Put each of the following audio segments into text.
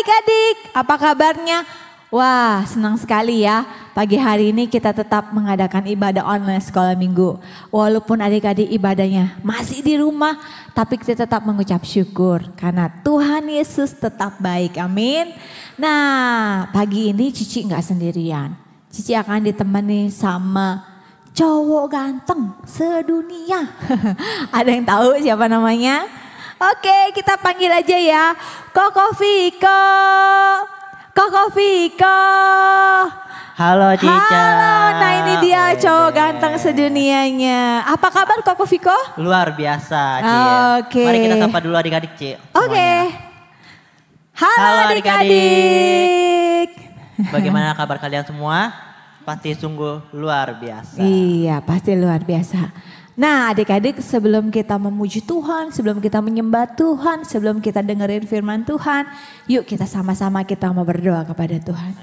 adik-adik, apa kabarnya? Wah, senang sekali ya. Pagi hari ini kita tetap mengadakan ibadah online sekolah minggu. Walaupun adik-adik ibadahnya masih di rumah, tapi kita tetap mengucap syukur karena Tuhan Yesus tetap baik. Amin. Nah, pagi ini Cici nggak sendirian. Cici akan ditemani sama cowok ganteng sedunia. Ada yang tahu siapa namanya? Oke, kita panggil aja ya. Koko Viko. Koko Viko. Halo Cica. Halo, nah ini dia cowok ganteng sedunianya. Apa kabar Koko Viko? Luar biasa Ci. Oke. Mari kita sapa dulu adik-adik Ci. Oke. Halo adik-adik. Bagaimana kabar kalian semua? Pasti sungguh luar biasa. Iya, pasti luar biasa. Nah adik-adik, sebelum kita memuji Tuhan, sebelum kita menyembah Tuhan, sebelum kita dengerin firman Tuhan, yuk kita sama-sama kita mau berdoa kepada Tuhan.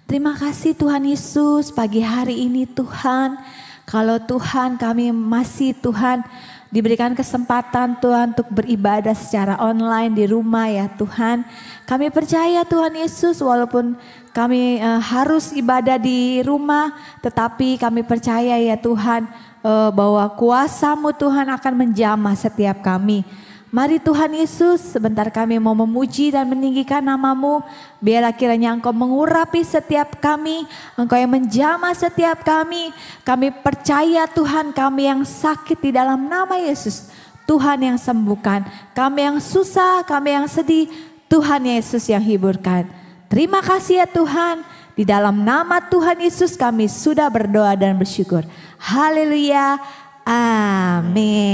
Terima kasih Tuhan Yesus, pagi hari ini Tuhan, kalau Tuhan kami masih Tuhan diberikan kesempatan Tuhan untuk beribadah secara online di rumah ya Tuhan. Kami percaya Tuhan Yesus walaupun kami harus ibadah di rumah, tetapi kami percaya ya Tuhan bahwa kuasa-Mu Tuhan akan menjamah setiap kami. Mari Tuhan Yesus, sebentar kami mau memuji dan meninggikan nama-Mu. Biarlah kiranya Engkau mengurapi setiap kami, Engkau yang menjamah setiap kami. Kami percaya Tuhan, kami yang sakit di dalam nama Yesus, Tuhan yang sembuhkan. Kami yang susah, kami yang sedih, Tuhan Yesus yang hiburkan. Terima kasih ya Tuhan, di dalam nama Tuhan Yesus kami sudah berdoa dan bersyukur. Haleluya, amin.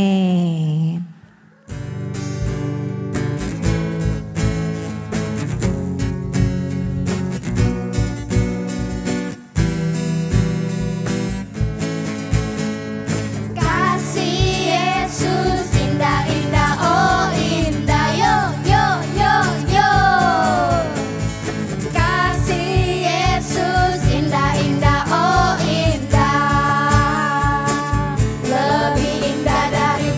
Lebih indah dari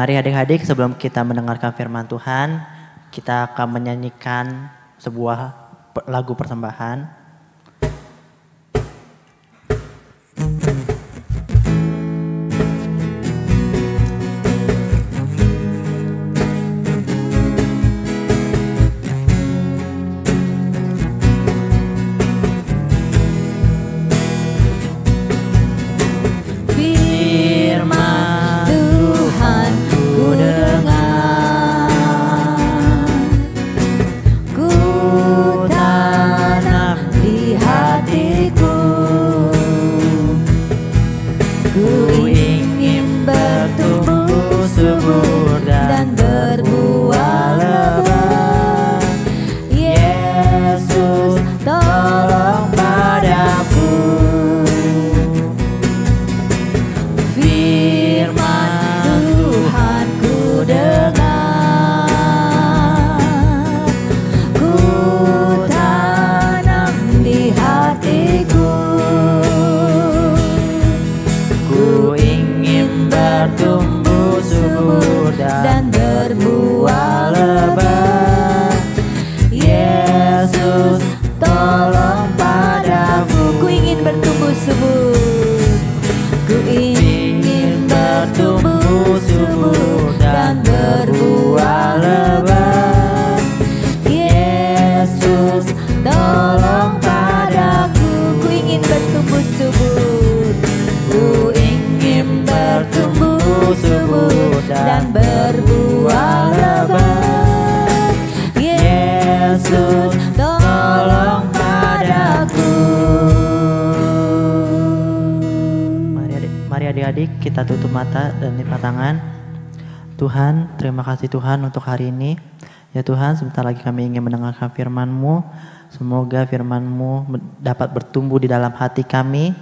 Mari adik-adik, sebelum kita mendengarkan firman Tuhan, kita akan menyanyikan sebuah lagu persembahan. Adik-adik, kita tutup mata dan lipat tangan. Tuhan, terima kasih Tuhan untuk hari ini. Ya Tuhan, sebentar lagi kami ingin mendengarkan firman-Mu. Semoga firman-Mu dapat bertumbuh di dalam hati kami.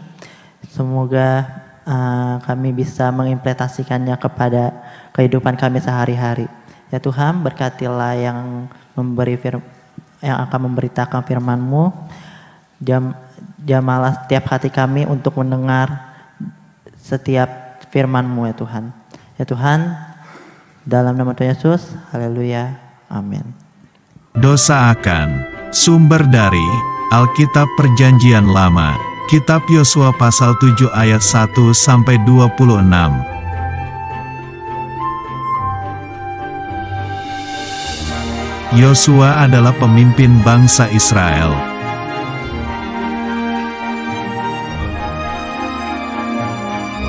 Semoga kami bisa mengimplementasikannya kepada kehidupan kami sehari-hari. Ya Tuhan, berkatilah yang akan memberitakan firman-Mu. Jamalah setiap hati kami untuk mendengar setiap firman-Mu ya Tuhan. Ya Tuhan, dalam nama Tuhan Yesus, haleluya, amin. Dosa akan sumber dari Alkitab Perjanjian Lama, Kitab Yosua pasal 7 ayat 1-26. Yosua adalah pemimpin bangsa Israel.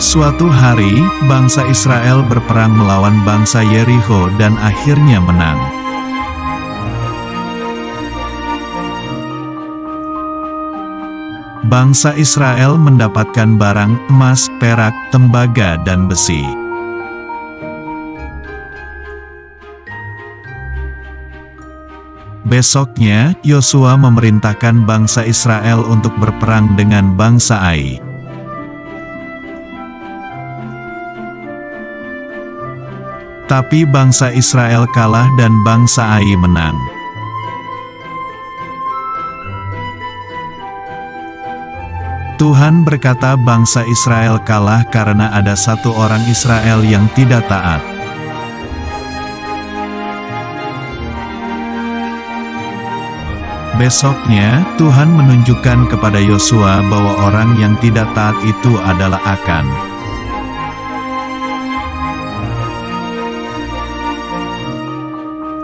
Suatu hari, bangsa Israel berperang melawan bangsa Yerikho dan akhirnya menang. Bangsa Israel mendapatkan barang emas, perak, tembaga, dan besi. Besoknya, Yosua memerintahkan bangsa Israel untuk berperang dengan bangsa Ai. Tapi bangsa Israel kalah dan bangsa Ai menang. Tuhan berkata bangsa Israel kalah karena ada satu orang Israel yang tidak taat. Besoknya, Tuhan menunjukkan kepada Yosua bahwa orang yang tidak taat itu adalah Akan.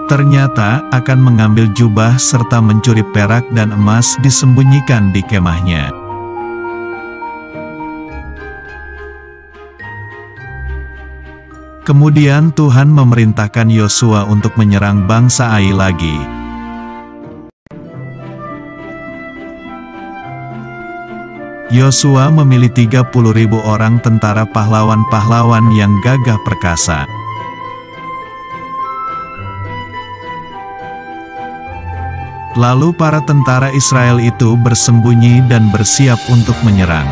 Ternyata Akan mengambil jubah serta mencuri perak dan emas disembunyikan di kemahnya. Kemudian Tuhan memerintahkan Yosua untuk menyerang bangsa Ai lagi. Yosua memilih 30.000 orang tentara pahlawan-pahlawan yang gagah perkasa. Lalu para tentara Israel itu bersembunyi dan bersiap untuk menyerang.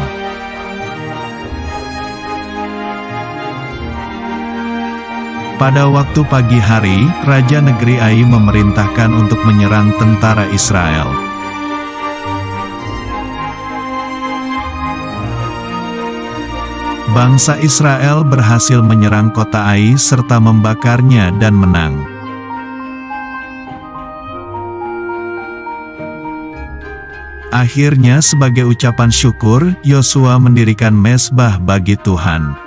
Pada waktu pagi hari, Raja Negeri Ai memerintahkan untuk menyerang tentara Israel. Bangsa Israel berhasil menyerang kota Ai serta membakarnya dan menang. Akhirnya sebagai ucapan syukur, Yosua mendirikan mezbah bagi Tuhan.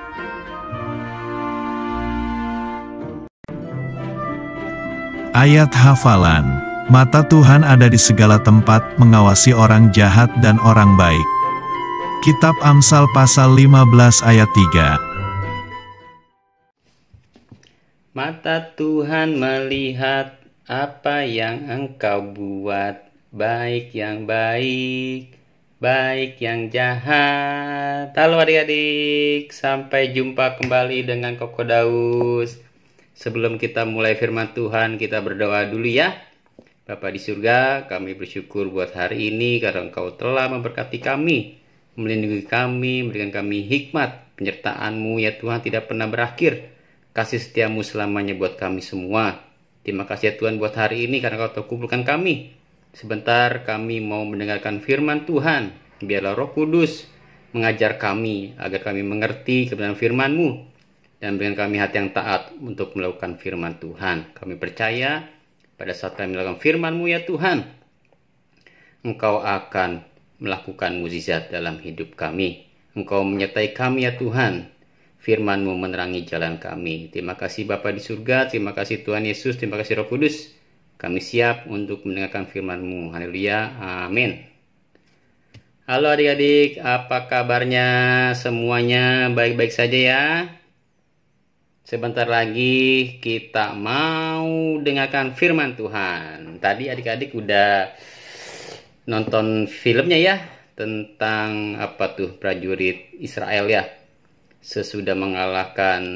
Ayat hafalan. Mata Tuhan ada di segala tempat, mengawasi orang jahat dan orang baik. Kitab Amsal pasal 15 ayat 3. Mata Tuhan melihat apa yang engkau buat, baik yang baik, baik yang jahat. Halo adik-adik, sampai jumpa kembali dengan Koko Daus. Sebelum kita mulai firman Tuhan, kita berdoa dulu ya. Bapa di surga, kami bersyukur buat hari ini karena Engkau telah memberkati kami, melindungi kami, memberikan kami hikmat. Penyertaan-Mu ya Tuhan tidak pernah berakhir. Kasih setiamu selamanya buat kami semua. Terima kasih ya Tuhan buat hari ini karena Kau telah kumpulkan kami. Sebentar kami mau mendengarkan firman Tuhan. Biarlah Roh Kudus mengajar kami agar kami mengerti kebenaran firman-Mu dan berikan kami hati yang taat untuk melakukan firman Tuhan. Kami percaya pada saat kami melakukan firman-Mu ya Tuhan, Engkau akan melakukan mukjizat dalam hidup kami. Engkau menyertai kami ya Tuhan. Firman-Mu menerangi jalan kami. Terima kasih Bapa di surga, terima kasih Tuhan Yesus, terima kasih Roh Kudus. Kami siap untuk mendengarkan firman-Mu. Haleluya, amin. Halo adik-adik, apa kabarnya semuanya? Baik-baik saja ya? Sebentar lagi kita mau dengarkan firman Tuhan. Tadi adik-adik udah nonton filmnya ya, tentang apa tuh, prajurit Israel ya, sesudah mengalahkan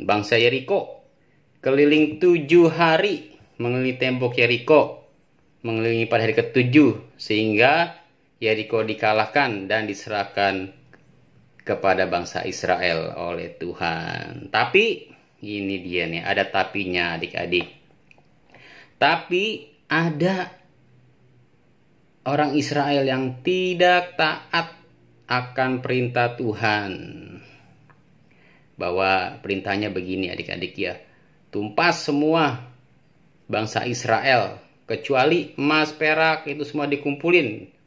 bangsa Yeriko, keliling 7 hari, mengelilingi tembok Yeriko, mengelilingi pada hari ke-7, sehingga Yeriko dikalahkan dan diserahkan kepada bangsa Israel oleh Tuhan. Tapi ini dia nih, ada tapinya adik-adik. Tapi ada orang Israel yang tidak taat akan perintah Tuhan. Bahwa perintahnya begini adik-adik ya. Tumpas semua bangsa Israel, kecuali emas, perak, itu semua dikumpulin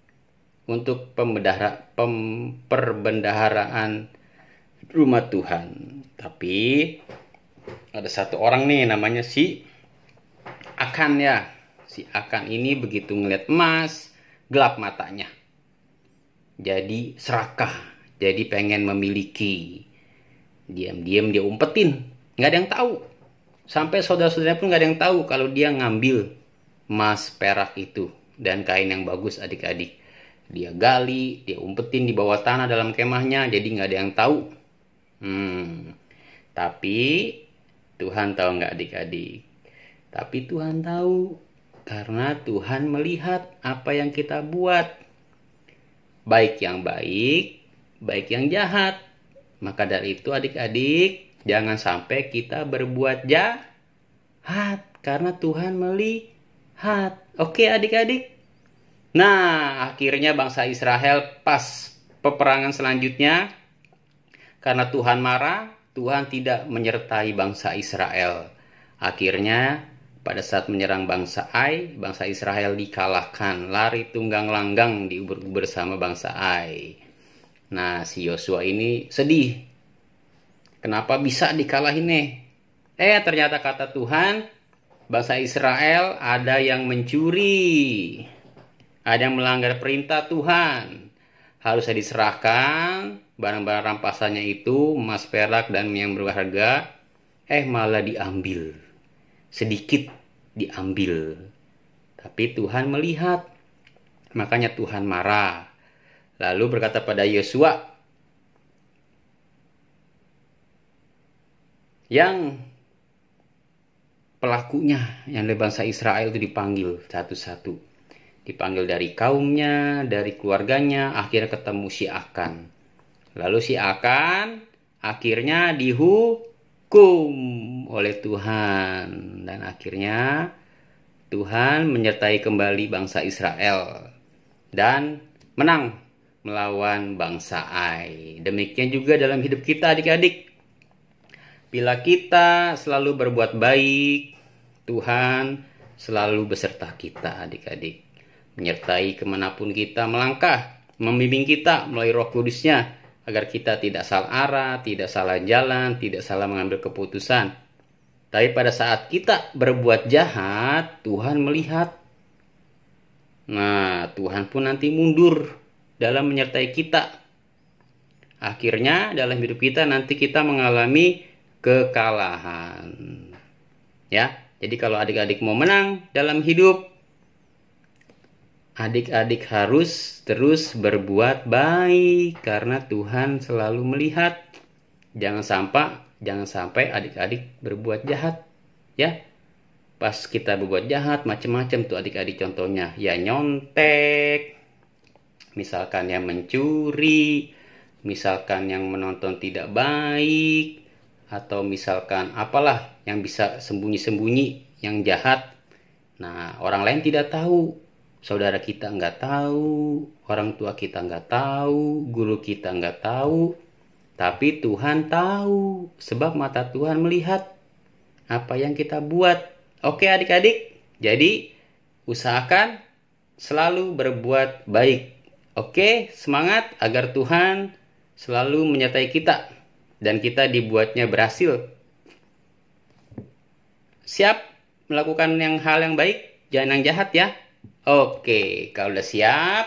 untuk perbendaharaan rumah Tuhan. Tapi ada satu orang nih namanya si Akan ya. Si Akan ini begitu ngeliat emas, gelap matanya. Jadi serakah, jadi pengen memiliki. Diam-diam dia umpetin, nggak ada yang tahu. Sampai saudara-saudaranya pun nggak ada yang tahu kalau dia ngambil emas, perak itu dan kain yang bagus adik-adik. Dia gali, dia umpetin di bawah tanah dalam kemahnya, jadi nggak ada yang tahu. Tapi Tuhan tahu nggak adik-adik? Tapi Tuhan tahu, karena Tuhan melihat apa yang kita buat. Baik yang baik, baik yang jahat. Maka dari itu adik-adik, jangan sampai kita berbuat jahat, karena Tuhan melihat. Oke adik-adik? Nah, akhirnya bangsa Israel pas peperangan selanjutnya, karena Tuhan marah, Tuhan tidak menyertai bangsa Israel. Akhirnya pada saat menyerang bangsa Ai, bangsa Israel dikalahkan, lari tunggang langgang diuber-uber sama bangsa Ai. Nah, si Yosua ini sedih. Kenapa bisa dikalahin nih? Ternyata kata Tuhan, bangsa Israel ada yang mencuri. Ada yang melanggar perintah Tuhan. Harusnya diserahkan barang-barang rampasannya itu, emas, perak, dan yang berharga. Malah diambil. Sedikit diambil. Tapi Tuhan melihat. Makanya Tuhan marah. Lalu berkata pada Yosua, yang pelakunya, yang dari bangsa Israel itu dipanggil satu-satu. Dipanggil dari kaumnya, dari keluarganya, akhirnya ketemu si Akan. Lalu si Akan akhirnya dihukum oleh Tuhan. Dan akhirnya Tuhan menyertai kembali bangsa Israel. Dan menang melawan bangsa Ai. Demikian juga dalam hidup kita adik-adik. Bila kita selalu berbuat baik, Tuhan selalu beserta kita adik-adik. Menyertai kemanapun kita melangkah, membimbing kita melalui Roh Kudus-Nya, agar kita tidak salah arah, tidak salah jalan, tidak salah mengambil keputusan. Tapi pada saat kita berbuat jahat, Tuhan melihat. Nah, Tuhan pun nanti mundur dalam menyertai kita. Akhirnya dalam hidup kita nanti kita mengalami kekalahan. Ya, jadi kalau adik-adik mau menang dalam hidup, adik-adik harus terus berbuat baik karena Tuhan selalu melihat. Jangan sampai adik-adik berbuat jahat, ya. Pas kita berbuat jahat macam-macam tuh adik-adik, contohnya ya nyontek, misalkan yang mencuri, misalkan yang menonton tidak baik, atau misalkan apalah yang bisa sembunyi-sembunyi yang jahat. Nah, orang lain tidak tahu, saudara kita nggak tahu, orang tua kita nggak tahu, guru kita nggak tahu, tapi Tuhan tahu, sebab mata Tuhan melihat apa yang kita buat. Oke adik-adik, jadi usahakan selalu berbuat baik. Oke, semangat agar Tuhan selalu menyertai kita dan kita dibuatnya berhasil. Siap melakukan hal yang baik, jangan yang jahat ya. Oke, kalau udah siap,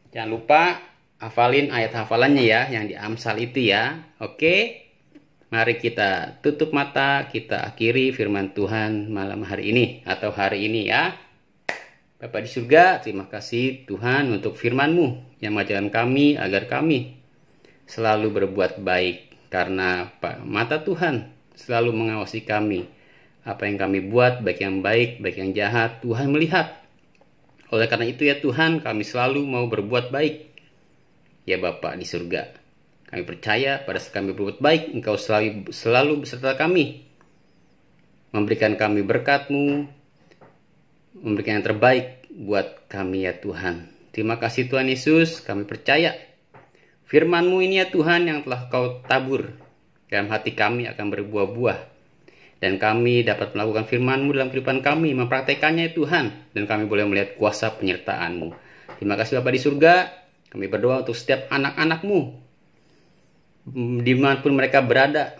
jangan lupa hafalin ayat hafalannya ya, yang di Amsal itu ya. Oke, mari kita tutup mata, kita akhiri firman Tuhan malam hari ini atau hari ini ya. Bapa di surga, terima kasih Tuhan untuk firman-Mu yang mengajarkan kami agar kami selalu berbuat baik. Karena mata Tuhan selalu mengawasi kami. Apa yang kami buat, baik yang baik, baik yang jahat, Tuhan melihat. Oleh karena itu ya Tuhan, kami selalu mau berbuat baik. Ya Bapa di surga, kami percaya pada saat kami berbuat baik, Engkau selalu beserta kami. Memberikan kami berkat-Mu, memberikan yang terbaik buat kami ya Tuhan. Terima kasih Tuhan Yesus, kami percaya firman-Mu ini ya Tuhan yang telah Kau tabur dalam hati kami akan berbuah-buah. Dan kami dapat melakukan firman-Mu dalam kehidupan kami, mempraktekannya ya Tuhan. Dan kami boleh melihat kuasa penyertaan-Mu. Terima kasih Bapa di surga, kami berdoa untuk setiap anak-anak-Mu, dimanapun mereka berada,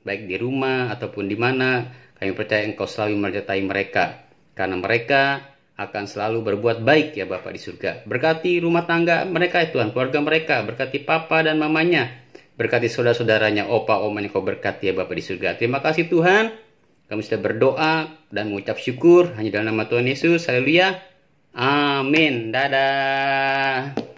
baik di rumah ataupun di mana, kami percaya Engkau selalu menyertai mereka. Karena mereka akan selalu berbuat baik ya Bapa di surga. Berkati rumah tangga mereka ya Tuhan, keluarga mereka, berkati papa dan mamanya, berkati saudara-saudaranya, opa, omanya Kau berkati ya Bapa di surga. Terima kasih Tuhan, kami sudah berdoa dan mengucap syukur hanya dalam nama Tuhan Yesus. Haleluya. Amin. Dadah.